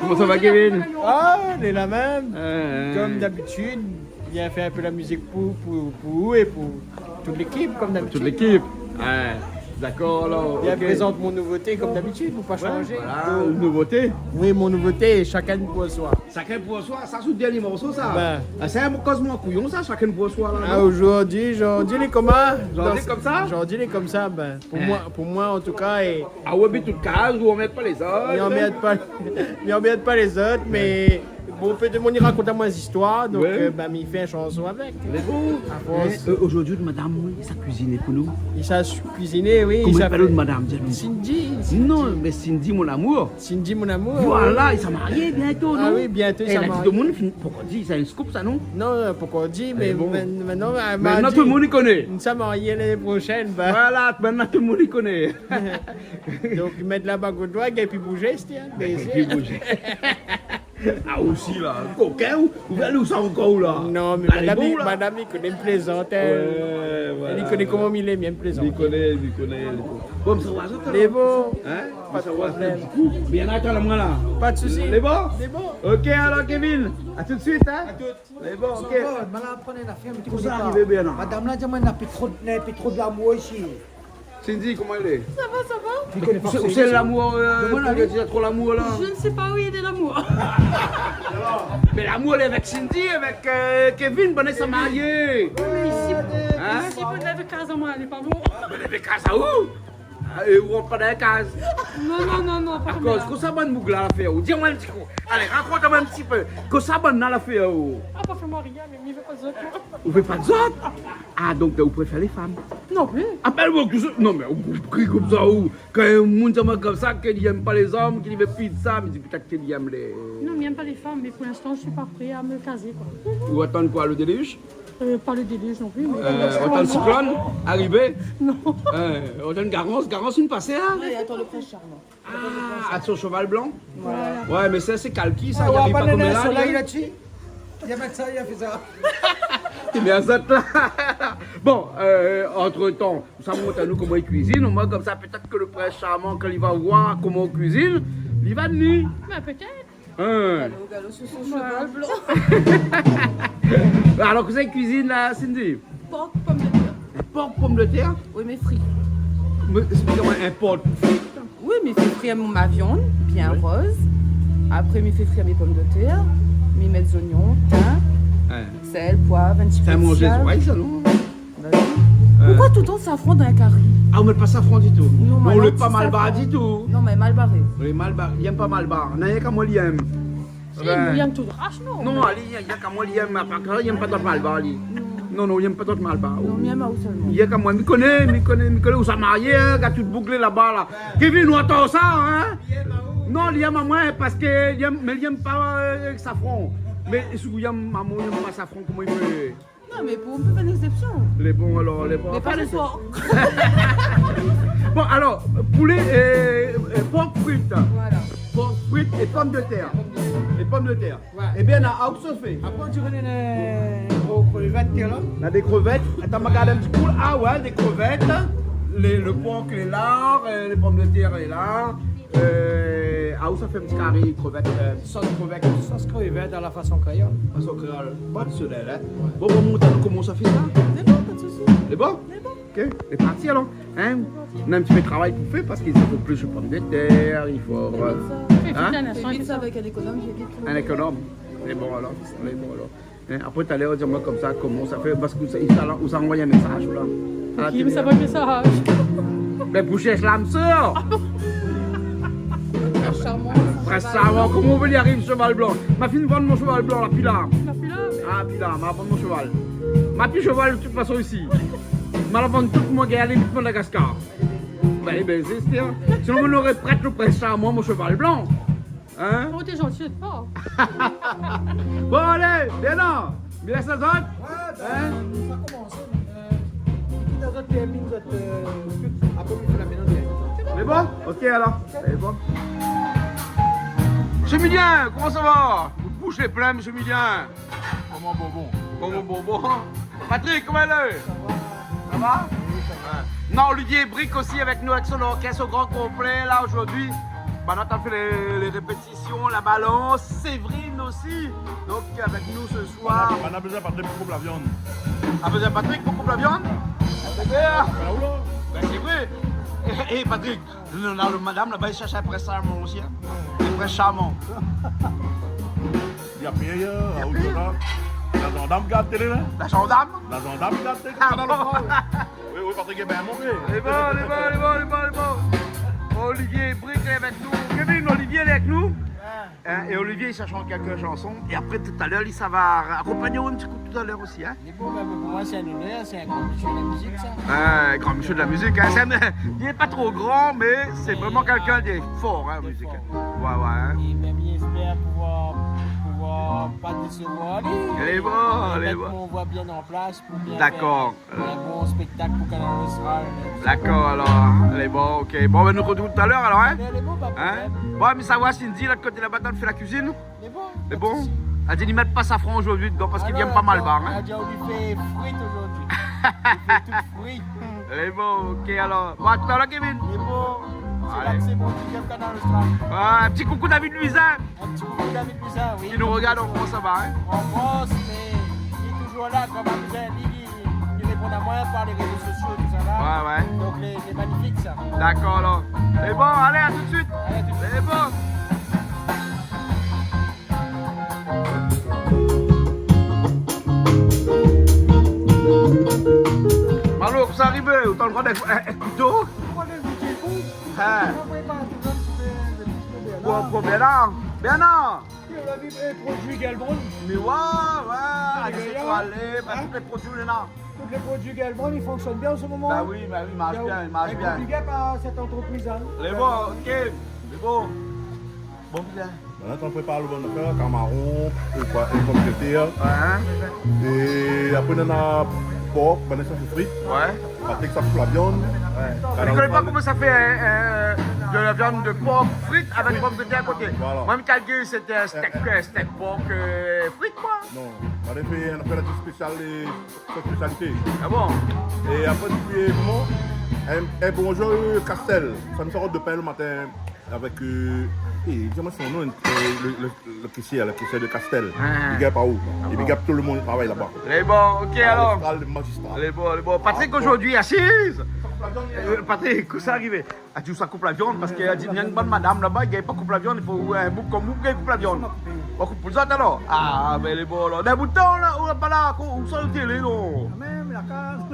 Comment ça va, Kevin? Ah, on est la même. Comme d'habitude, viens faire un peu la musique pour vous et pour toute l'équipe, comme d'habitude. Toute l'équipe. Ouais. D'accord, alors. Viens ok. présente mon nouveauté, comme d'habitude, pour pas Ouais, changer. voilà, une nouveauté. Oui, mon nouveauté, chacun pour soi. Chacun pour soi, ça c'est le dernier morceau, ça. Ben. Ah, c'est un cosmo couillon, ça, chacun pour soi, là. Ah, non? aujourd'hui, les comment? Aujourd'hui, comme ça? Aujourd'hui, les comme ça, ben, pour moi, en tout cas, et Ah ouais, mais toute case où on met pas les autres. il emmerde pas les autres, mais bon, peut-être on y raconte à moi des histoires, donc Ouais. ben, il fait une chanson avec. Mais bon. À force. Aujourd'hui, madame, oui, ça cuisine pour nous. Il sait cuisiner, oui. Comment il il s'appelle s'appelle madame, dis-nous. Cindy. Non, mais Cindy, mon amour. Cindy, mon amour. Voilà, il s'est marié bientôt, non? Ah oui, bientôt, il Et s'est là, marié. tout le monde, pourquoi on dit, c'est un scoop, ça, non? Non, pourquoi on dit, mais bon. maintenant, elle m'a Maintenant, dit, tout le monde y connaît. nous sommes mariés l'année prochaine, ben, Voilà, maintenant, tout le monde y connaît. donc mettre la bague au doigt et puis bouger, c'était un Puis baiser. bouger. Ah, aussi, là, coquin, vous allez où ça encore, là? Non, mais Elle est bon, là. madame, il connaît, me plaisante, elle. Ouais, voilà. Elle connaît comment il est, bien me plaisante. Il connaît, il connaît. Bon, mais ça va, ça, Les beaux, Hein? pas de Ça va, problème. du coup, bien attends, moi, là. Pas de soucis. Les bons? Les beaux. Ok, alors, Kevin, à tout de suite, hein? Les bons, ok. arrivé bien, là? Madame là, n'a plus trop de l'amour ici. Cindy, comment elle est? Tu connais pas Où c'est l'amour? Demande à Tu lui. as trop l'amour, là? Je ne sais pas où il est l'amour. Mais l'amour, elle est avec Cindy, avec Kevin, bonne s'est marié. Mais ici, Hein? ici, vous l'avez case à moi, elle n'est pas bon. Mais elle est case à où? Et où on pas dans la case? Non, pas À comme cause, là. que ça bonne boucle à l'affaire. Dis-moi un petit coup. Allez, raconte-moi un petit peu. Que ça bonne à l'affaire. Ah, pas fait moi rien, mais il ne veut pas de autres. Vous faites pas de autres? Ah, donc vous préférez les femmes? Non plus. Ah ben bon, non mais vous pris comme ça où? Quand un monde comme ça, qu'il n'aime pas les hommes, qu'il veut plus de ça, mais peut-être qu'il aime les... Non, mais il n'aime pas les femmes, mais pour l'instant, je suis pas prêt à me caser, quoi. Ou attendre quoi, le déluge? Pas le déluge non plus, mais... Autant le cyclone, arrivé? Non. Autant une Garance une passée là? Oui, attends, le prince charmant. Ah, à son cheval blanc? Voilà. Ouais, mais ça c'est calqué, ça, Ah, il ouais, arrive pas pas de comme nez, là. soleil là-dessus. Il y a ça, il a fait ça. T'es bien ça là. Bon, entre-temps, ça montre à nous comment il cuisine. Moi, comme ça, peut-être que le prince charmant, quand il va voir comment on cuisine, il va venir. Bah, peut-être. Hein. Au galop sur son cheval blanc. Alors que ça, il cuisine là, Cindy? Porc, pomme de terre. Porc, pomme de terre? Oui, mais frit. Mais explique-moi un porc. Oui, mais fait frire ma viande, bien rose. Après, il fait frire mes pommes de terre. Il met des oignons, thym, Hein. sel, poivre, un petit peu Ça de mange les sel. oreilles, ça, non? Bah oui. Pourquoi tout le temps safran dans un curry? Ah, on met pas safran du tout. Non, mais On alors, le pas tu mal barre safran. du tout. Non, mais mal barré. On est mal barre. Il aime pas mal barre. Non, il y a qu'à moi, il aime. Il aime tout de rache, non? Non, Ali, il y a qu'à moi, il aime. Il aime pas d'autre mal barre, Ali. Non, il aime pas d'autre mal barre. Non, mais à où seulement. Il y a qu'à moi, il connaît où ça marié, hein, qu'a tout bouclé là-bas, là. Kevin, nous attend ça, hein? Non, il aime à moi parce que mais il aime pas safran. Mais si il aime à moi, il aime pas safran, comment il peut? Non, mais pour on peut faire une exception. Les bons, alors, les bons. Mais pas ce soir. Bon, alors, poulet et porc frites. Voilà. Porc frites et pommes de terre. Et pommes de terre. Eh bien, à où se fait? Après, tu connais les gros crevettes là? On a des crevettes. Attends, regarde un petit coup. Ah ouais, des crevettes. Le porc, les lards, les pommes de terre, les lards. Ah où ça fait un petit carré, crevettes, sauce crevette. Sauce crevette à la façon créole. Façon créole. Bonne celle-là, hein. Bon, bon, montre comment ça fait ça. C'est bon, pas de soucis. C'est bon? Ok, c'est parti alors. Hein? On a un petit peu de travail pour faire parce qu'il faut plus de pommes de terre, il faut Fais Hein? vite un instant, Fais vite ça avec un économe, j'ai vite. un économe. C'est bon alors. C'est bon alors. Hein? Après, tu allais dire moi comme ça, comment ça fait, parce que vous a envoyé un message là. À la Qui me télé, ça hein. va le message? Mais boucher l'âme sœur! Charmant. Après ça, alors, comment on veut y arriver, cheval blanc? Ma fille me vend mon cheval blanc là, puis là. La fille là? Ah, puis là, m'a vendre mon cheval. Ma petite cheval de toute façon ici. M'a la vendre tout le monde qui est allé de Madagascar. Ben, c'est hein. Sinon, on aurait prêté le prince charmant, mon cheval blanc. Hein? Oh, t'es gentil de pas. Bon, allez, viens là. Bien ça donne. Hein? Ça commence. Qui dans notre termine notre truc. Après, on fait la ménage. C'est bon? Ok alors. C'est bon. Monsieur Midien, comment ça va? Vous bouche les pleins, monsieur Midien. Comment bonbon? Patrick, comment elle est? Ça va? Ouais. Non, Olivier Brick aussi avec nous, avec son orchestre au grand complet, là, aujourd'hui. Banat a fait les répétitions, la balance, Séverine aussi. Donc avec nous ce soir. On a besoin de Patrick pour couper la viande. A besoin de Patrick pour couper la viande? Ben c'est vrai. Et Patrick, le madame là-bas, il cherche un presse charmant aussi. Un presse charmant. Il y a pire, la gendarme regarde télé là. La gendarme? La gendarme regarde télé. Ah bon? Oui, oui, Patrick est bien monté. Les bons. Olivier Brick est avec nous. Kevin, Olivier est avec nous. Hein, et Olivier, il cherche quelques chansons. Et après, tout à l'heure, ça va accompagner un petit coup tout à l'heure aussi. Hein. Mais bon, pour moi, c'est un honneur, c'est un grand monsieur de la musique, ça. Grand monsieur de la musique. Hein. Il n'est pas trop grand, mais c'est vraiment quelqu'un qui est fort en musique. Ouais. Hein. Et même, il espère pouvoir pas décevoir. Elle est bon. On voit bien en place pour bien D'accord. faire un bon spectacle pour Canal Austral. D'accord, alors. Elle est bon, ok. Bon, ben nous retrouvons tout à l'heure, alors. Hein. Mais elle est bon, pas de Hein? problème. Bon, mais savoir Cindy, là, de côté de la bataille, fait la cuisine. Elle est bon. C'est bon? Elle dit, n'y mettent pas safran aujourd'hui dedans parce qu'il vient pas mal bar. Hein. Elle a dit, on lui fait frites aujourd'hui. Il fait tout frites. Elle est bon, ok, alors. Bon, à tout à l'heure, Kevin. Il est bon. C'est là Allez. que c'est bon qui aime Canal Austral. Un petit coucou David Luisin, Un petit coup David Luisin, oui. qui nous regarde en France, ça va, hein? En France, mais il est toujours là quand même. Il répond à moi par les réseaux sociaux, tout ça là. Ouais. Donc, c'est magnifique ça. D'accord, alors. C'est bon, allez, à tout de suite. Allez, à tout de suite. C'est bon. Malo, ça arrive, autant le droit d'être couteau. Hein? Pour Bernard. Bernard. Produits Galbron, Mais ouais, c'est toi, tous les produits, là. tous les produits Galbron, ils fonctionnent bien en ce moment. Bah oui, il marche bien, il marche bien. Big up à cette entreprise. Hein. Les bons, ok, les bons. Bon, bien. Maintenant, on prépare le bon affaire, camaron, et pommes de terre. Ouais, Et après, on a porc, Vanessa c'est frites. ouais. Patrick, ça coupe la viande. Je ne connais pas comment ça fait de la viande de porc frite avec pommes de terre à côté. Voilà. Moi, je calcule c'était un steak porc frite, quoi. Non, on a fait la spécialité. Ah bon? Et après, tu es un bonjour Castel. Ça me sort de pain le matin avec. Dis-moi son nom, le caissier de Castel. Big up à où? Et big up tout le monde qui travaille là-bas. Les bons, ok alors. Le magistrat. Les bons. Patrick aujourd'hui assise. Patrick, qu'est-ce qui est arrivé? Elle dit ça coupe la viande parce qu'elle a dit il y a une bonne madame là-bas, il n'y a pas coupe la viande, il faut un bouc comme vous qui coupe la viande. On coupe pour ça alors? Ah, mais les bons là. Des boutons là, on n'est pas là, on sort le télé non. Même la case.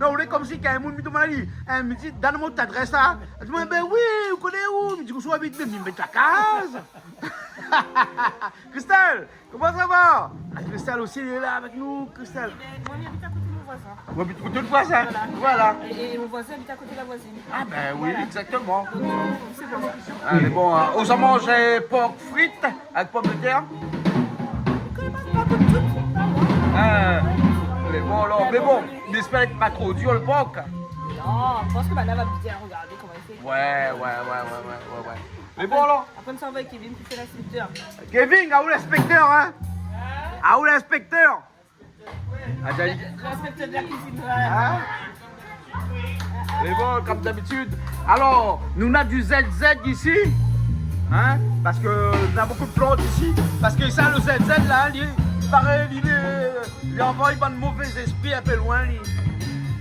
Non, on est comme si quand un monde me demande, elle me dit, donne-moi ta adresse là. Elle me dit, ben oui, vous connaissez où? Elle me dit, où sont habite? Elle me dit, mais ta case. Christelle, comment ça va? Ah, Christelle aussi, elle est là avec nous, Christelle. Moi, j'habite à côté de mon voisin. On habite côté de voisin. Voilà. Et mon voisin habite à côté de la voisine. Ah ben oui, exactement. C'est bon. Allez, bon, on s'en mange porc frites avec pommes de terre. Mais bon, j'espère que pas trop dur le porc. Non, je pense que madame va bien regarder comment il fait. Ouais. Mais bon alors, Après, on s'en va avec Kevin qui fait l'inspecteur. Kevin, à où l'inspecteur, hein? À où l'inspecteur? L'inspecteur de la cuisine. Hein? Mais bon, comme d'habitude. Alors, nous avons du ZZ ici. Hein? Parce que nous avons beaucoup de plantes ici. Parce que ça, le ZZ là, il paraît, il envoie un mauvais esprit un peu loin.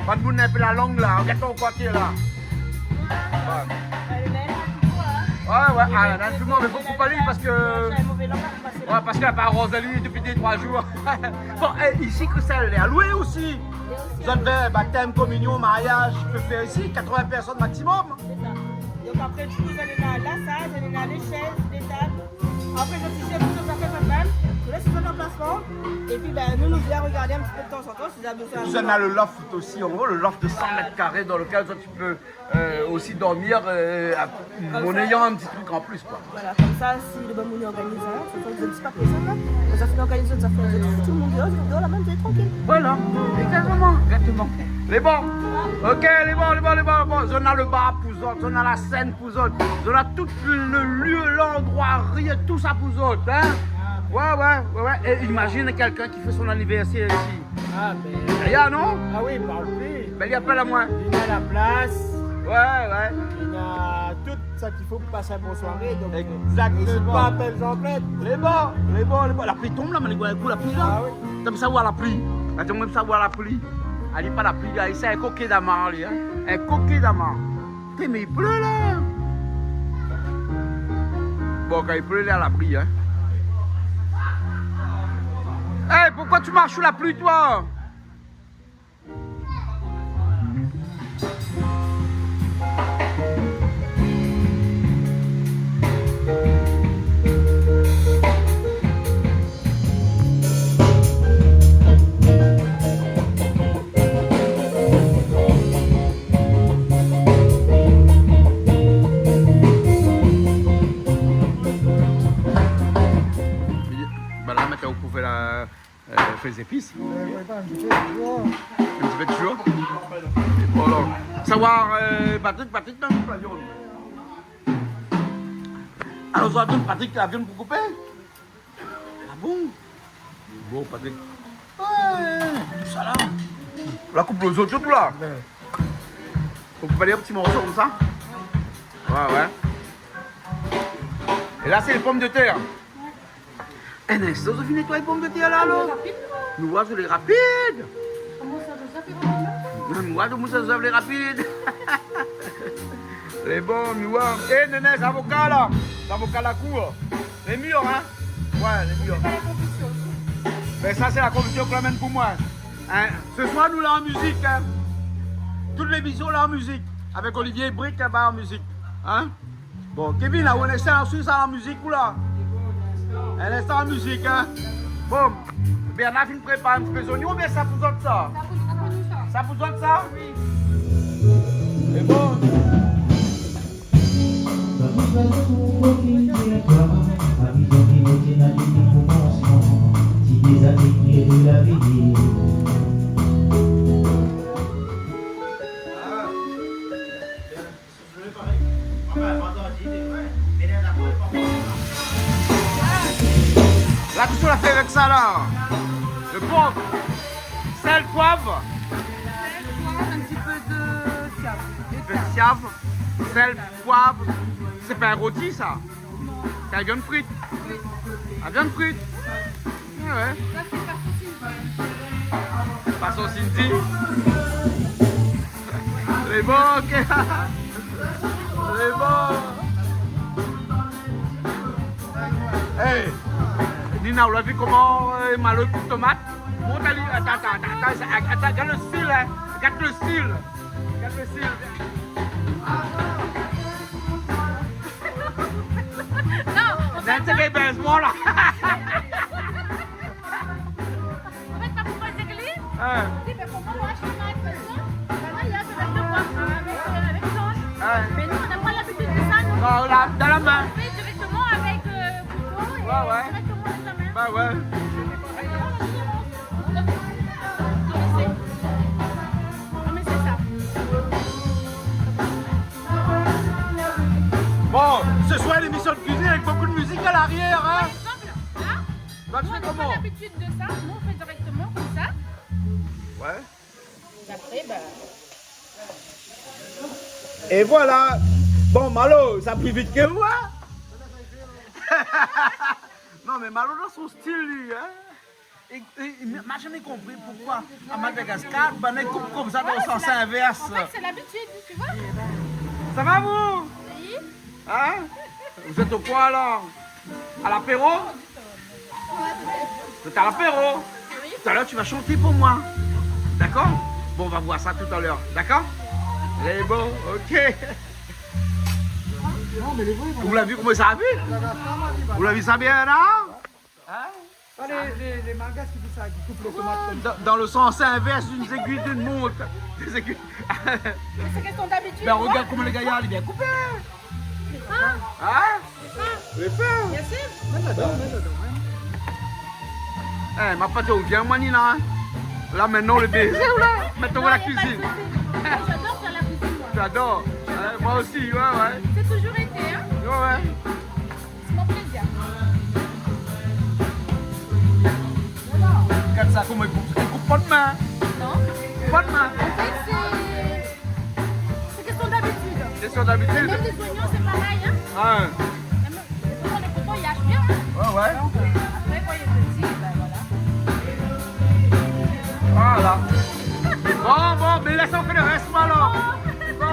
Quand vous n'avez pas la langue là, regarde ton quartier là. Ouais, dans tout le monde, mais beaucoup pas lui parce que. Ouais, parce qu'elle n'a pas Rosalie depuis 3 jours. Bon, ici, Christelle, elle est allouée aussi. Vous avez baptême, communion, mariage, je peux faire ici, 80 personnes maximum. Donc après, du coup, vous allez dans la salle, vous allez dans les chaises, les tables. Après, je suis chef de café même. Je laisse son emplacement. Et puis, ben, nous viens regarder un petit peu de temps en temps si vous avez besoin. Vous avez le loft aussi, en gros, le loft de 100 mètres carrés dans lequel toi, tu peux aussi dormir en ayant un petit truc en plus, quoi. Voilà, comme ça, si le bon monde est organisé, ça fait vous n'êtes pas personne là. Ça fait l'organisation, ça fait tout le monde dehors, là-bas, vous êtes tranquille. Voilà, exactement. Les bons, ok, les bons. On a le bar pour eux, on a la scène pour eux, on a tout le lieu, l'endroit, rien, tout ça pour eux, hein. Ouais. Et imagine quelqu'un qui fait son anniversaire ici. Ah, mais. Il y a, non? Ah oui, parle-lui. Ben, il y a pas la moins. Il y a la place. Ouais. Il y a tout ça qu'il faut pour passer une bonne soirée. Donc, Exactement. n'hésite pas à appeler Jean-Claude. Les bons. La pluie tombe là, mais les gars, la pluie là. Ah oui. T'aimes savoir la pluie. T'aimes même savoir la pluie. Elle dit pas la pluie là, c'est un coquet d'amarre là. Un coquet d'amarre. Mais il pleut là. Bon, quand il pleut là, la pluie, hein. Hey, pourquoi tu marches sous la pluie toi? Bah là, maintenant, vous pouvez la faire les épices. Un petit peu de jour. Bon, alors, savoir, Patrick, dans la viande. Alors, ça donne Patrick la viande pour couper? Ah bon? Bon, Patrick. Ouais, tout ça là. La coupe aux autres, tout là. Vous coupez des petits morceaux comme ça? Ouais. Et là, c'est les pommes de terre. Un instant, vous finissez nettoyer les pommes de terre là, alors? Nous voyons sur les rapides. Comment ça vous a fait? Nous voyons sur les rapides. Les bons, nous voyons. Eh, Nénès, avocat là. L'avocat à la cour. Les murs, hein? Ouais, les murs. Mais ça, c'est la conviction qu'on amène pour moi. Hein? Ce soir, nous là en musique. Hein? Toutes les émissions là en musique. Avec Olivier Brick là-bas en musique. Hein? Bon, Kevin, là, on est en Suisse en musique ou là? Un instant en musique, hein? Bon, Bernard, il prépare un petit peu d'oignon, ou bien ça vous autres ça? Ça vous autres ça? Oui. C'est bon. Là, qu'est-ce qu'on a fait avec ça là? Le poivre, sel, poivre. Un petit peu de fiable. De fiable, sel, poivre. C'est pas un rôti ça? C'est la viande frite. La viande frite. Ouais. Ça, c'est pas Façon Cindy. Les bons, ok. Les bons. Hey, Nina, vous avez vu comment Malo coupe tomate? Bon, attends, regarde le style, hein. Regarde le style. Regarde le style. Non, c'est des baissements là. En fait, pas pour moi, c'est glisse. Hein. Si, mais pour moi, moi, je suis mal avec ça. Maintenant, il y a ce reste de bois avec sauce. Mais nous, on n'a pas l'habitude de ça. Nous, Non, là, dans la main. on fait directement avec couteau et Ouais. directement avec la main. Bah ouais. Mais c'est ça. Bon, ce soir, l'émission de cuisine avec beaucoup de musique à l'arrière, hein. Par exemple, là, Toi, tu nous, fais on n'a pas comment? l'habitude de ça. Nous, on fait directement comme ça. Ouais. Et après, bah... Et voilà. Bon, Malo, ça a pris vite que moi. Non, mais Malo dans son style, lui, hein. Il m'a jamais compris pourquoi à Madagascar, ben, il coupe comme ça dans le sens inverse. En fait, c'est l'habitude, tu vois. Ça va, vous? Oui. Hein? Vous êtes au quoi, alors? À l'apéro? Vous êtes à l'apéro? Tout à l'heure, tu vas chanter pour moi. D'accord? Bon, on va voir ça tout à l'heure. D'accord? Les bons, ok. Vous l'avez vu comment ça a vu? Vous l'avez vu ça bien, là? Pas les mangas qui font ça, qui coupent les tomates comme ça. Dans le sens inverse d'une aiguille d'une montre. Des aiguilles. C'est question d'habitude. Ben regarde comment le gaillard il est bien coupé. Hein? Les faire. Bien sûr. Eh, ma pâte est bien, moi, Nina. Là, maintenant, le baiser, là. Maintenant, la cuisine. J'adore faire la cuisine, moi. J'adore. Moi aussi, ouais. C'est toujours été, hein. Ouais. C'est mon plaisir. Regarde ça, comment il coupe. Il coupe pas de main. Non. Pas de main. En fait, c'est question d'habitude. C'est ça d'habitude. Même les oignons, c'est pareil. Hein. Ah, Même les coutons, ils hachent bien. Hein. ouais. Donc, après, quand il est petit, ben voilà. Voilà. Bon, mais laissons que le reste pas là. Bon.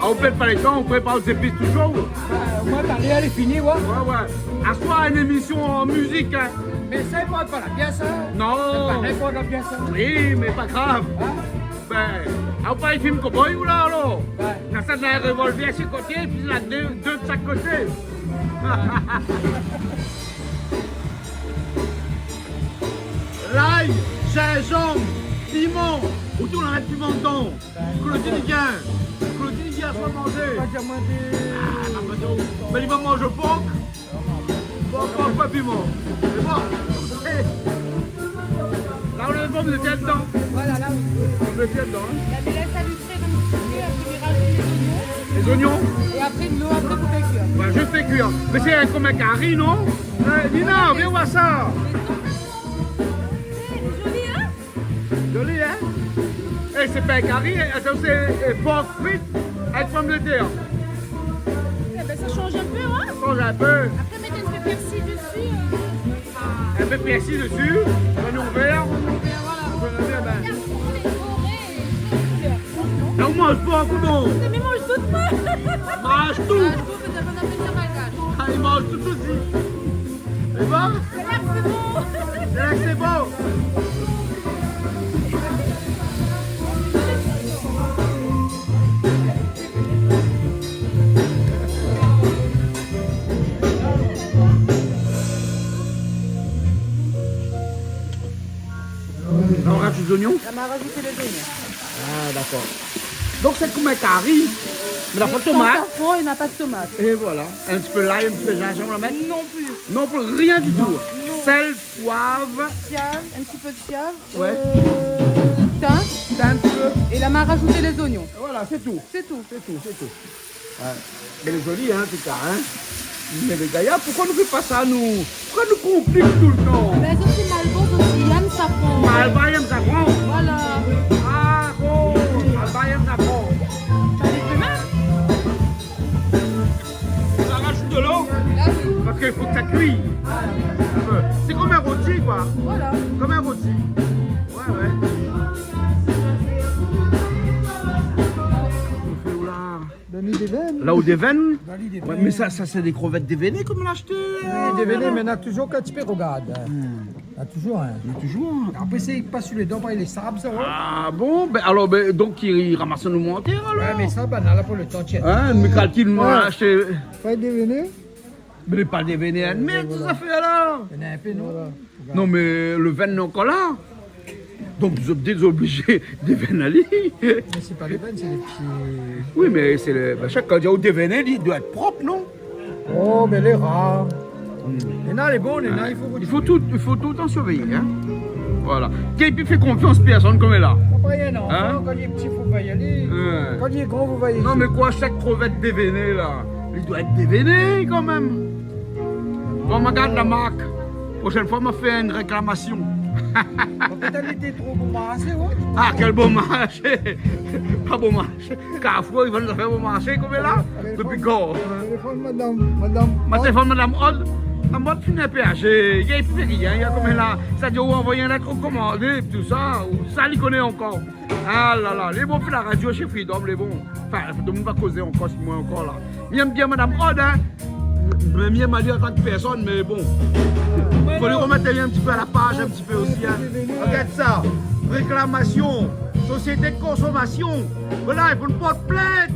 On fait pas les temps, on prépare les épices toujours. Moi, parler, elle est finie, ouais. Ouais. À soi, une émission en musique. Hein. Mais ça, pas la pièce, hein. Non. Pas la pièce, hein. Oui, mais pas grave. Ben, on pas les films cowboy ou là, alors. On a ça de la revolver sur le côté, puis là, deux de chaque côté. L'ail, gingembre, piment. Où tu l'as piment dedans? Claudine vient. Claudine vient à soi manger. Mais il va manger porc. Porc, pas piment. C'est bon. Là, on a les pommes de terre dedans. Voilà, là, oui. On le tient dedans. Hein. Mais laisse allumer comme tu veux, après, il rajoute Les oignons. et après de l'eau, après, pour faire cuire. Bah, je fais cuire. Mais c'est comme un curry, non? Nina, viens voir ça. Joli, hein? Joli, hein? Et c'est pas un curry, c'est porc frites avec pommes de terre. Eh ben, ça change un peu, hein? Ça change un peu. Après, mettez un peu de persil dessus. Un peu de persil dessus, oignon vert. Là, on mange pas, comment? Mais mange tout de même. Mange tout. Je trouve que ça donne un plaisir malgache. Ah, il mange tout aussi. C'est bon? C'est là que c'est bon. C'est là que c'est bon. On rajoute les oignons? Ça m'a rajouté les oignons. Ah, d'accord. Donc c'est comme un curry, mais la pas de Sans tomate. safran, il n'a pas de tomate. Et voilà. Un petit peu l'ail, un petit peu de gingembre, on la met? Non plus. Non, pour rien du tout. Sel, poivre, Fiave, un petit peu de fiave. Ouais. Thym. un petit peu. Et là, m'a rajouté les oignons. Et voilà, c'est tout. C'est tout. C'est tout, c'est tout. Ouais. Mais les jolis, hein, tout ça, hein. Mais les gars, pourquoi on ne fait pas ça, nous? Pourquoi nous complique tout le temps? Mais aussi Malbos aussi, Yann Safran. Alba aime ça prend. Voilà. Ah, bon. Alba aime ça prend. Ça rajoute de l'eau. Ah oui. Parce qu'il faut que ça cuise. C'est comme un rôti, quoi. Voilà. Comme un rôti. Ouais, ouais. Là où des veines? Ouais, mais ça c'est des crevettes déveinées comme on l'a acheté. Déveiné, mais on a toujours quand tu peux regarder. On a toujours un. Mais toujours. Après, c'est il passe sur les dents par les sables, ça va. Ah bon, ben alors donc il ramasse nous monter alors. Ouais, mais ça, ben, on a pour le temps, tiens. Hein, mais quand il m'a acheté. Pas déveiné? Mais il n'est pas déveiné, mais tout ça fait alors. Il y en a un peu, non? Non, mais le veine n'est encore là. Donc vous êtes désobligés de vénaler. Mais c'est pas les veines, c'est les pieds. Oui, mais c'est le. Ben, chaque candidat au déveiné, il doit être propre, non? Oh, mais les rats. Les nains, les bons, les nains, il faut. Il faut tout en surveiller, hein. Voilà. Qui fait confiance personne comme elle là. Après, il y en a Hein? un, quand il est petit, il faut pas y aller. Ouais. Quand il est grand, vous voyez. Non, mais quoi, chaque crevette déveinée là, il doit être déveiné quand même. Bon, on regarde la marque. Prochaine fois, on m'a fait une réclamation. Peut-être qu'il était trop bon marché, ouais. Ah, quel beau marché! Pas beau marché. Carrefour, ils veulent nous faire beau marché comme elle là. Depuis quand? Téléphone, madame. Ma téléphone, madame Odd. La mode finit PH. Il n'y a plus rien. Il y a comme là. Ça dit, où envoyer un lettre recommandé, tout ça. Ou ça, il connaît encore. Ah là là. Les bons fait la radio chez Freedom, les bons. Enfin, tout le monde va causer encore, c'est moi encore là. J'aime bien madame Odd, hein. Mais mieux m'a dit en tant que personne, mais bon. Il faut lui remettre un petit peu à la page, un petit peu aussi. Hein. Regarde ça. Réclamation. Société de consommation. Voilà, il faut une porte plainte.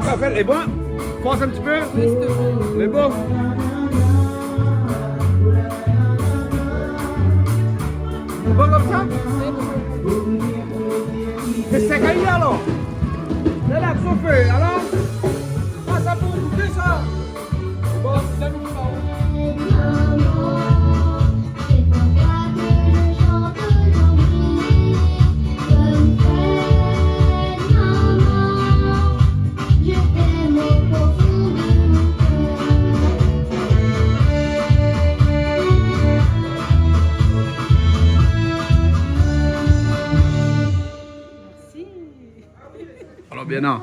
Parfait, les bons. Force un petit peu. Les bons. Bon comme ça. Et c'est caillé alors. C'est là, chauffé, alors. Ah, ça peut goûter ça. Bon, c'est nous alors bien non.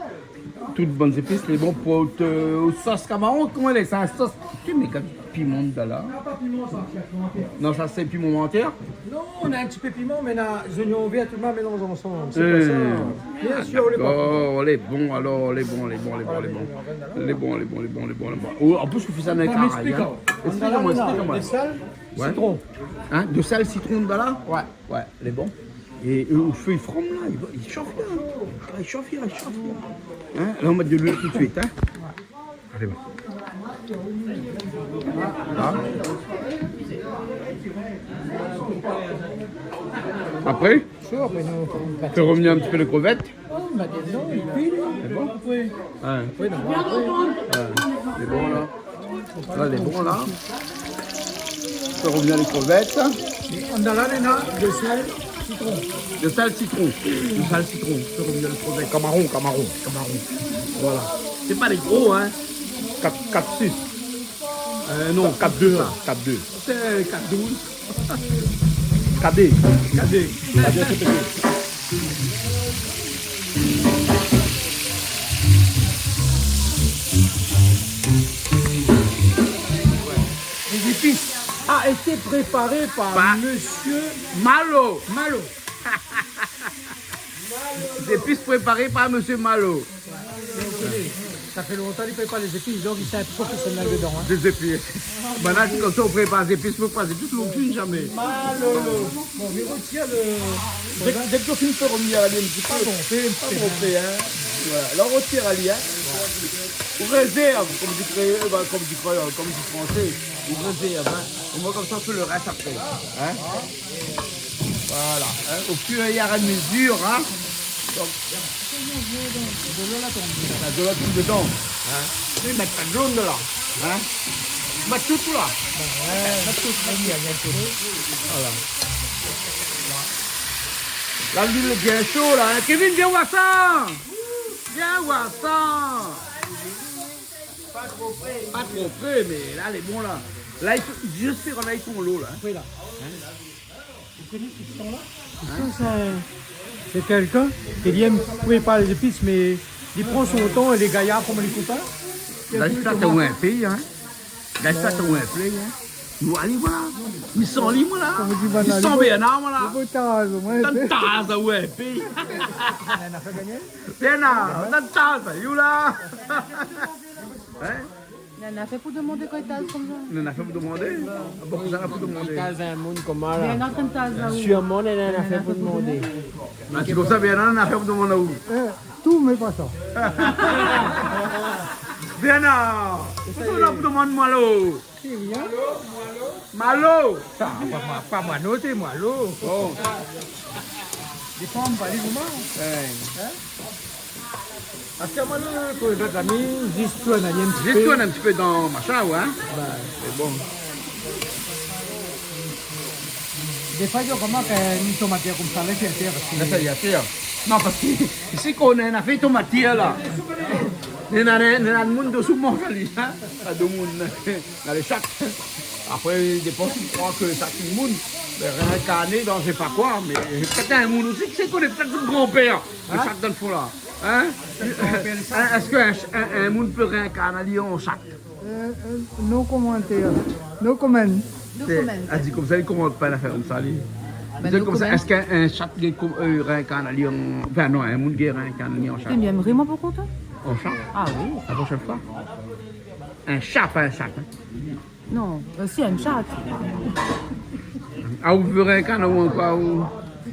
Toutes bonnes épices, les bons pour sauce camaron, comment elle est ça? Sauce, tu mets comme piment de là. Pas piment ça. Non, ça c'est piment entier. Non, on a un petit peu piment, mais les oignons verts, tout le monde mélange ensemble. C'est pas ça. Bien sûr, les Oh, les bons alors, les bons. Oh, en plus, tu fais ça dans les carrés. Explique-moi, explique-moi. Des sels, Ouais. citron. Hein, de sel, citron de là? Ouais. Ouais, les bons. Et au feu, il fromme là, il chauffe là. Il chauffe là. Hein? Là, on met de l'huile tout de suite. Hein? Allez, bon. Là. Après, Sûr, mais nous, tu fais revenir un petit peu les crevettes. bah, dedans, et puis, C'est bon? oui. Ouais. Oui, non, après. Les bons là. Là, les bons là. Tu fais revenir les crevettes. On a là, Léna, de sel, citron. De sel citron. Du sel citron. Tu fais revenir les crevettes. Camaron. Voilà. C'est pas les gros, hein. 4-6. Non, 4-2 là. 4-2. C'est 4-12. KD. c'est petit. Les épices a été préparé par Monsieur Malo. Malo. Des épices préparées par Monsieur Malo. Ça fait longtemps qu'il prépare les épices, donc il sait un peu professionnel dedans. Hein. Des épices. Maintenant, comme ça, on prépare des épices, on prépare des épices, on cuisine jamais. Malo. Bon, il retire le... Dès que tu peux revenir à l'île, c'est pas bon. C'est pas bon fait, hein. Voilà. Alors, on retire à l'île, hein. On réserve, comme du créole, comme du français. On réserve, hein. Et moi, comme ça, on fait le reste après. Hein. Voilà. Hein. Au fur et à mesure, hein. Donc, de l'eau tout dedans. Hein. Tu mets pas de jaune de là. Hein. Mets tout là. Voilà. Là, l'huile est bien chaud là. Hein. Kevin, viens voir ça. Viens voir ça. Pas trop près, mais là, les bons là. Là, juste faire là, ils sont l'eau là. Oui, là. Vous connaissez ce son-là? C'est quelqu'un qui aime préparer les épices, mais il prend son temps et les gaillards, comme les copains. Là, ça, c'est un pays, hein. Là, ça, c'est un pays, hein. Nous allons, voilà. Ils sont libres, là. Ils sont bien, là, voilà. Tantaz, ouais, pays. Bien, là. Tantaz, you là. Hein? Il en a fait pour demander quoi il t'a comme ça. Il en a fait pour demander. Bon, vous en avez pour demander. Un monde comme Il y là. en a comme ça. Sûrement, il en a fait pour demander. Ah, c'est comme ça, bien, là, on a fait pour demander où? Tout, mais pas ça. Bien, là. On a pour demander Malo. Malo. Ça, pas moi, notez moi, l'eau. Oh. Des femmes, pas les moments. Parce que moi, pour les amis, juste toi, on a un petit Juste peu. tourne un petit peu dans machin, ouais. Hein? C'est bon. Des fois, il y a comment une tomate comme ça, là, qui est Là, ça y a fait. Non, parce que ici, qu'on a fait tomate là. Il y a un monde de sous-monde, hein. Il y a deux mondes dans les sacs. Après, des fois, tu crois que ça tout le monde, réincarné dans je sais pas quoi, mais peut-être un monde aussi qui sait qu'on est peut-être le grand-père, le sac dans le fond là. Hein? Est-ce qu'un monde peut réincarner en sac? No commentaire. No comment. Elle dit comme ça, il commande pas l'affaire comme ça. Lui. Ben, C'est nous comme ça. comment? Est-ce qu'un chat qui réincarne en... Enfin non, un monde qui réincarne en chat. Tu m'aimes vraiment beaucoup, toi? En chat? Ah oui. La prochaine fois. Un chat, pas un chat. Hein. Non, aussi une chatte. Ah, vous pouvez réincarner ou quoi ou...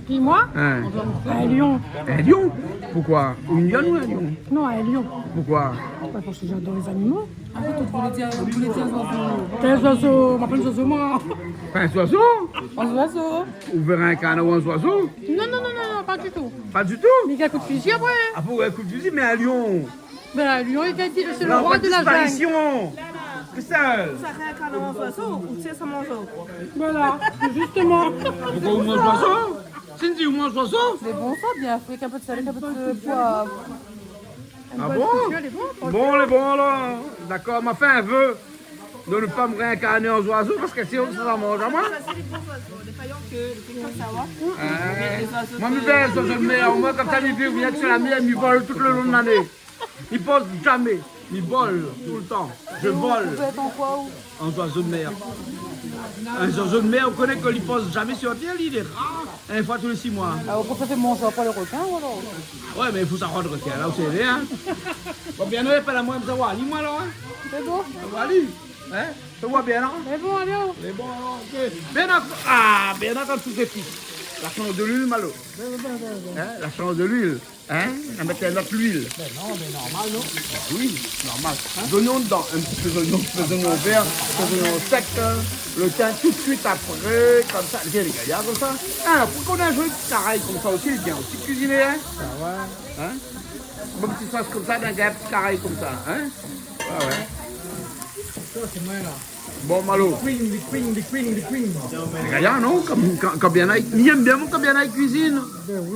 Puis moi? Hein. Un lion. Un lion? Pourquoi? Une lionne ou un lion? Non, un lion. Pourquoi? Parce que j'adore les animaux. Ah, vous voulez dire oiseau. Quel oiseau? On m'appelle oiseau, moi. Un oiseau? Un oiseau? Vous pouvez réincarner ou un oiseau? Non, pas du tout. Pas du tout? Mais il y a un coup de fusil après. Ah, pour un coup de fusil, mais un lion? Ben, un lion, il a dit c'est le Non, roi pas de la jungle. disparition! Christelle! Ça réincarne en oiseau ou tu sais, ça mange oiseau? Voilà, justement. Pourquoi vous mangez l'oiseau? Cindy, vous mangez l'oiseau? C'est bon, ça, bien fait, avec un peu de sel, avec un peu de poivre. Ah bon? Bon, les bons là. D'accord, m'a fait un vœu de ne pas me réincarner en oiseau parce que sinon ça mange à moi. Ça, c'est les bons oiseaux. Les faillants que le piquant savoir. Mais les oiseaux. Moi, je fais un oiseau de mer. Moi, comme ça, mes vieux viennent sur la mienne, ils volent tout le long de l'année. Ils posent jamais. Ils volent tout le temps. Je vole Vous êtes en quoi ou? en oiseau de mer. Un oiseau de mer, on connaît qu'il ne pose jamais sur terre, il est rare. Une fois tous les 6 mois. Alors, vous préférez manger après le requin ou alors? Ouais, mais il faut s'en rendre requin, là où c'est hein. Bon, bien, nous, pas la moindre de savoir. Dis-moi, là, hein. C'est bon? Allez, hein? Tu vois bien, là? C'est bon, allez, oh. Mais bon, ok. Bernard, tout est petit. La change de l'huile, Malo. Hein? La change de l'huile. Hein? On mettre un autre l'huile. Non, mais normal, non? Oui, normal. D'oignons dedans. Un petit peu d'oignon, d'oignon vert, d'oignon sec. Le thym tout de suite après, comme ça. Viens, les gars, comme ça. Ah, pourquoi on a un joli petit carré comme ça aussi, il est bien aussi cuisiné, hein? Ça va. Hein? Une petite sauce comme ça, d'un gars, petit carré comme ça, hein? Ah ouais. Ça, c'est moi, là. Bon, Malo. The queen. Regarde, non? Quand bien il aime bien quand bien cuisine.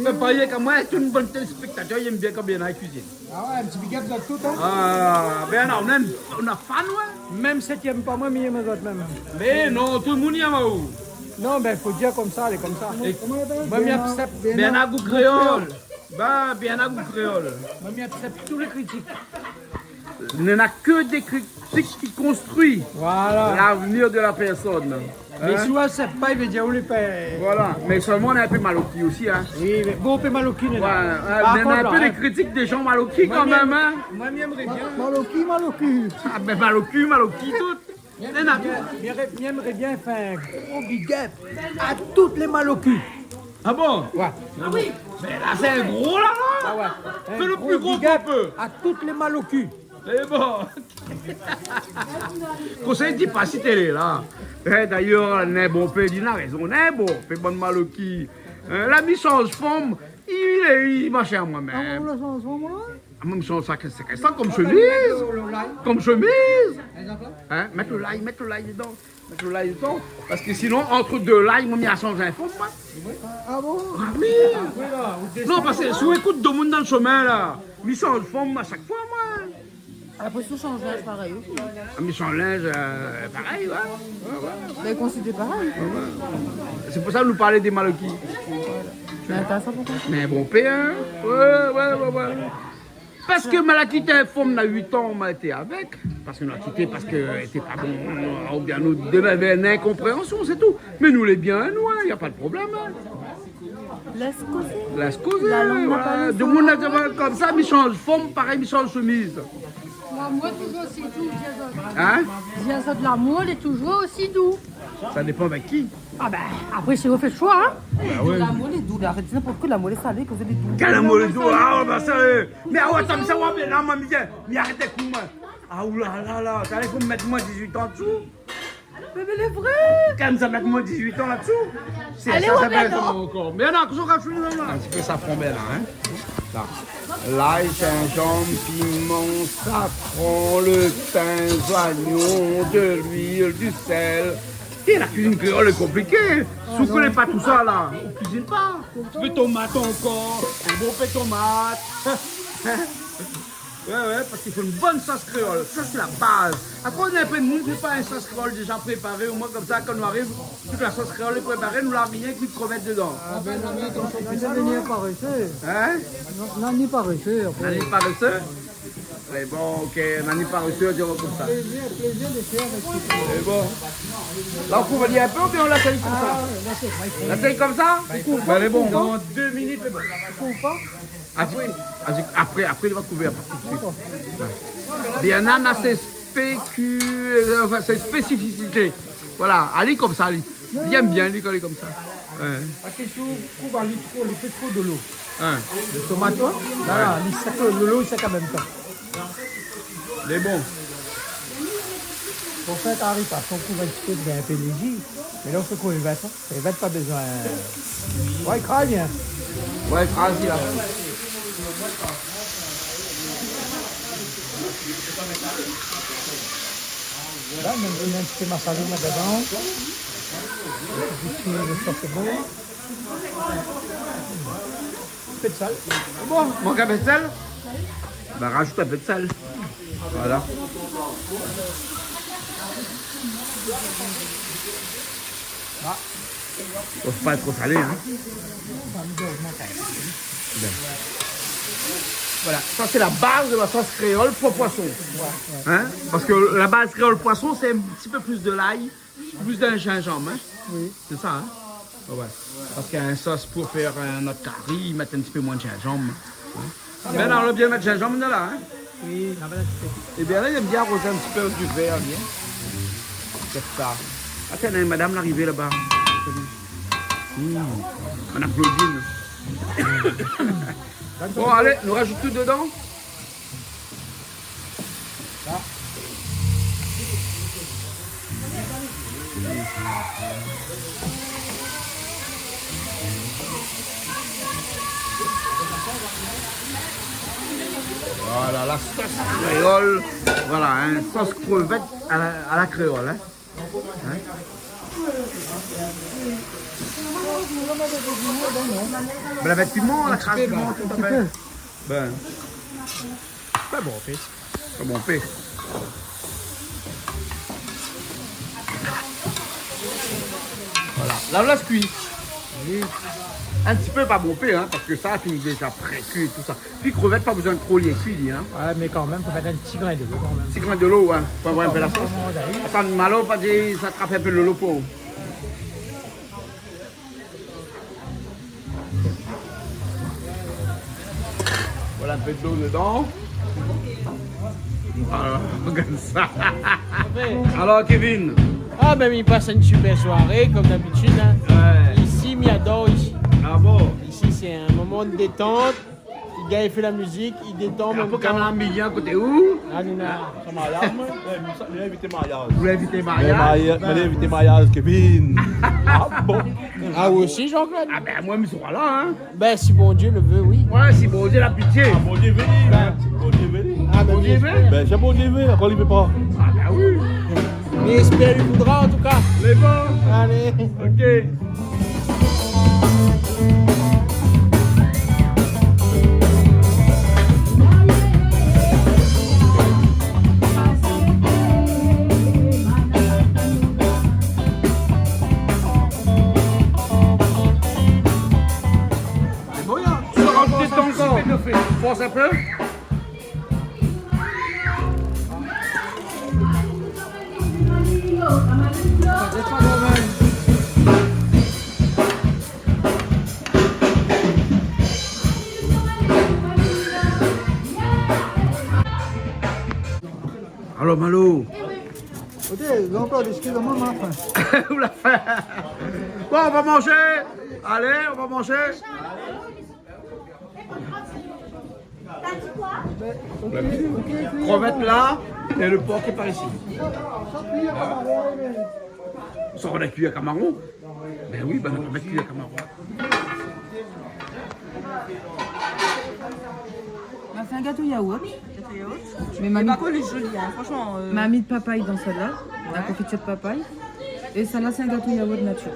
C'est pas rien que moi, c'est une bonne téléspectateur, il aime bien quand bien cuisine. Ah ouais, un petit big up dans tout, hein? Ah, Bernard, on a fan, ouais. Même ceux qui n'aiment pas moi, mais ils aiment les autres, même. Mais non, tout le monde y a où? Non, ben, faut dire comme ça, elle est comme ça. Moi, j'accepte Bernard goût créole. Bah, Bernard goût créole. Moi, j'accepte tous les critiques. Il n'y en a que des critiques qui construisent Voilà. l'avenir de la personne. Mais Hein? si on accepte pas, il veut dire où les paix. Voilà, mais seulement on est un peu maloquis aussi. Hein? Oui, mais bon, on peut maloquiner, Ouais, là. il y en a un peu des critiques des gens maloquis quand même. Hein? Moi, j'aimerais bien. Maloquis. Ah, ben maloquis, tout. Il y en a tout. J'aimerais bien faire un gros big up à toutes les maloquis. Ah bon? Ouais. Mais là, c'est un gros là, là. Ah ouais. Fais le Un plus gros big up qu'on peut. à toutes les maloquis. C'est bon. Conseil dit pas si t'es là. D'ailleurs, Nebo il a raison. Nebo, fait bonne maloquis. La mission forme, il marche à moi-même. Même chose, ça comme chemise. Comme chemise. Hein? Mettre le l'ail dedans. Mettre le l'ail dedans. Parce que sinon, entre deux l'ail, moi, il y a changer un fond, moi. Ah bon? Ah oui. Non, parce que si on écoute deux monde dans le chemin, là, ils changent de forme à chaque fois, moi. Après, tout change l'âge pareil aussi. Ils changent linge, pareil, ouais. Mais considéré pareil. C'est pour ça que nous parlons des maloquis. C'est intéressant pour toi. Mais bon, P1, ouais. Parce que m'a quitté une femme, 8 ans, on m'a été avec. Parce qu'on l'a quitté parce qu'elle n'était pas bon. Ou bien nous avait une incompréhension, c'est tout. Mais nous les bien, nous, il n'y a pas de problème. Hein. Laisse causer. Laisse causer. La langue n'a pas Voilà. le De son. mon naturel comme ça, ils changent de forme, pareil, ils changent de chemise. Moi, toujours aussi doux, Hein? Bien ça de l'amour, il est toujours aussi doux. Ça dépend avec qui. Ah ben, après, c'est vous fait le choix, hein. La moelle est douce. Arrête n'importe quoi, la moelle est salée, que vous êtes doux. Quel amour de dos, ah, bah ça, mais ah, ouais, ça me savoir bien, là, maman, mais arrêtez, moi. Ah, oulala, t'allais pour me mettre moi 18 ans dessous? Mais elle est vraie. Quand même, ça met moi 18 ans là-dessous? C'est Allez, ça, ouais, ça mais fait non. encore. Mais non, qu'est-ce qu'on fait là? Un petit peu safran belle, hein? Là. L'ail, gingembre, piment, safran, le thym, oignon, de l'huile, du sel. Et la cuisine créole est compliquée. Si vous ne connaissez pas tout ça là, on ne cuisine pas. Tu veux tomate encore, un bon peu de tomate. Ouais, parce qu'il faut une bonne sauce créole. Ça, c'est la base. Après, on a un peu de monde qui ne fait pas une sauce créole déjà préparée. Au moins, comme ça, quand on arrive, toute la sauce créole est préparée, nous la rien qu'une crevette dedans. Ah ben non, mais quand on peut venir paresseux. Hein? Non, ni paresseux. On n'est pas paresseux? Mais bon, ok, on n'est pas paresseux, on dira comme ça. Plaisir de faire avec tout. C'est bon. Là, on couvre un peu ou bien on la saigne comme ça? La saigne comme ça? Ben, elle est bon. Dans 2 minutes, c'est bon. Après, il va couvrir. Il y en a ses spécificités. Voilà, allez comme ça, allez. Il aime bien, lui, quand il est comme ça. Parce que si vous couvez il fait trop de l'eau. Hein. Le tomate, là, l'eau, il sec en même temps. Il est bon. Pour faire carré, parce qu'on couvre un petit peu de un peu léger. Mais là, on se couvre les vêtements. Les vêtements, pas besoin. Ouais, crâne. Ouais, vas-y là. Là, on a un petit peu massagé là-dedans. Le sauce est bon. Un peu de sel. Bon, manque un peu de sel? Ben, rajoute un peu de sel. Voilà. Faut pas être trop salé, hein. Bien. Voilà, ça c'est la base de la sauce créole pour poisson. Hein? Parce que la base créole poisson, c'est un petit peu plus de l'ail, plus d'un gingembre. Hein? Oui. C'est ça, hein? Ouais. Parce qu'il y a une sauce pour faire un autre curry, ils mettent un petit peu moins de gingembre. Hein? Ben alors, on va bien mettre gingembre là, hein? Oui, on va Et bien là, il aime bien arroser un petit peu du verre, bien. C'est ça. Ah, tiens, il y a une madame l'arrivée là-bas. On applaudit. Bon, allez, nous rajoutons tout dedans. Voilà, la sauce créole. Voilà, hein, sauce crevette à la créole. Hein. Hein? Ben, avec piment, la crasse piment, tout à fait. Ben. Pas bon, fils. Pas bon fait. Voilà, là on laisse cuire. Un petit peu pas bon fait, hein, parce que ça, c'est déjà pré-cuit et tout ça. Puis crevette, pas besoin de trop lier cuit, hein. Ouais, mais quand même, il faut mettre un petit grain de l'eau quand même. Petit grain de l'eau, hein, pour avoir un peu la sauce. Attends, malo, pas dire, ça attrape un peu le lot pour. Voilà un peu de l'eau dedans. Alors, regarde ça. Alors, Kevin. Ah ben il passe une super soirée comme d'habitude. Hein. Ouais. Ici, il adore ici. Ah bon? Ici c'est un moment de détente. Le gars il fait la musique, il détend même Après, temps. quand on a un million, côté où? Ah, nous, Ça m'alarme. Il a invité mariage. Vous l'avez invité mariage? Il a invité mariage, Kevin. Ah bon? Ah vous aussi Jean-Claude? Ah ben, moi, je suis là, hein. Ben si bon Dieu le veut, oui. Ouais, si bon Dieu la pitié. Bon Dieu venu. Bon Dieu venu. Ah ben Bon Dieu veut? Ben j'ai bon Dieu venu, encore il veut pas. Ah ben oui. mais espère il voudra en tout cas. Les bons. Allez. Ok. C'est bon, hein? Tu vas rajouter ton corps. Force un peu. Alors, Malo. Écoutez, Jean-Claude, excusez-moi, ma faim. Où la fait? Bon, on va manger. Allez, on va manger. Crevette là et le porc qui est par ici. Ça on a cuit à Camaron. Ben oui, ben on a cuit à Camaron. On a fait un gâteau yaourt. Mais Mais mamie, par contre, elle est jolie, hein. Franchement. on a mis de papaye dans celle-là, la confiture de papaye. Et celle-là, c'est un gâteau yaourt nature.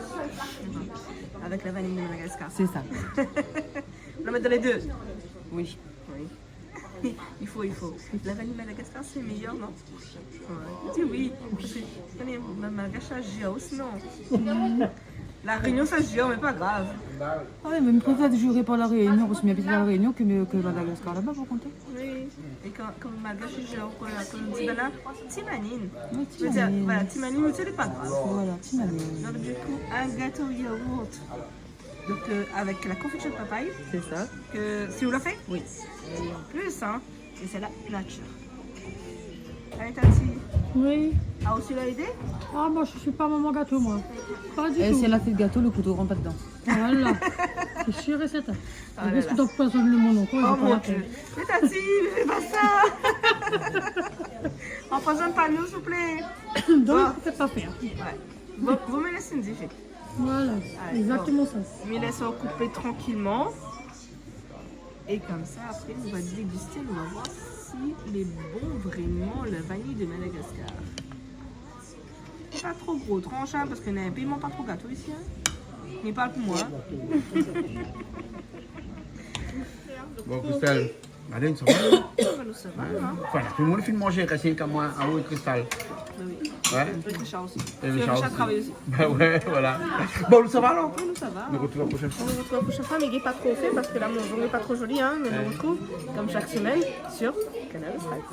Avec la vanille de Madagascar. C'est ça. On va mettre dans les deux. Oui. Oui. Il faut. La vanille Madagascar, c'est meilleur, non? Ouais. Dis oui. Parce que, allez, ma gâchage, sinon. La Réunion, ça se jure, mais pas grave. Ah oui, mais je préfère jurer par la Réunion, parce que je m'habite à la Réunion que Madagascar là-bas, pour compter. Oui. Et comme Malgache, je jure, comme on dit là, Timanine. Oui, Je veux dire, voilà, Timanine, mais c'est pas grave. Voilà, Timanine. Donc, du coup, un gâteau yaourt. Donc, avec la confiture de papaye. C'est ça. Si vous le faites? Oui. Et en plus, hein, et c'est la nature. Allez, Tati. Oui. A aussi l'a aidé? Ah, moi, je suis pas maman gâteau, moi. Pas du Et tout. si elle a fait le gâteau, le couteau rentre pas dedans. Voilà. C'est sûr et certain. Ah là Parce là. que t'empoisonnes le monde encore, Oh ils vont mon pas Dieu. Mais Tati, ne fais pas ça. Empoisonne pas nous, s'il vous plaît. Donc, faites pas faire. Ouais. Vous me laissez une difficulté. Voilà. Allez, Exactement ça. Je me laisse couper tranquillement. Et comme ça, après, on va déguster. On va voir s'il est bon vraiment le vanille de Madagascar. Pas trop gros tranche, hein, parce qu'on a un paiement pas trop gâteau ici. Hein. Mais pas pour moi. Bon, Christelle, madame, ça va? Ça va, hein? Voilà, tout le monde finit de manger, rester comme moi, à haut, Christelle. Oui. Ouais. Et Richard aussi. Et Richard Richard aussi. travaille aussi. Bah ouais, voilà. Bon, ça va alors? Oui, nous, ça va. On se retrouve la prochaine fois. On se retrouve la prochaine fois, mais il n'est pas trop fait parce que là, mon jour n'est pas trop joli. Hein, mais on se retrouve comme chaque semaine sur Canal Strike.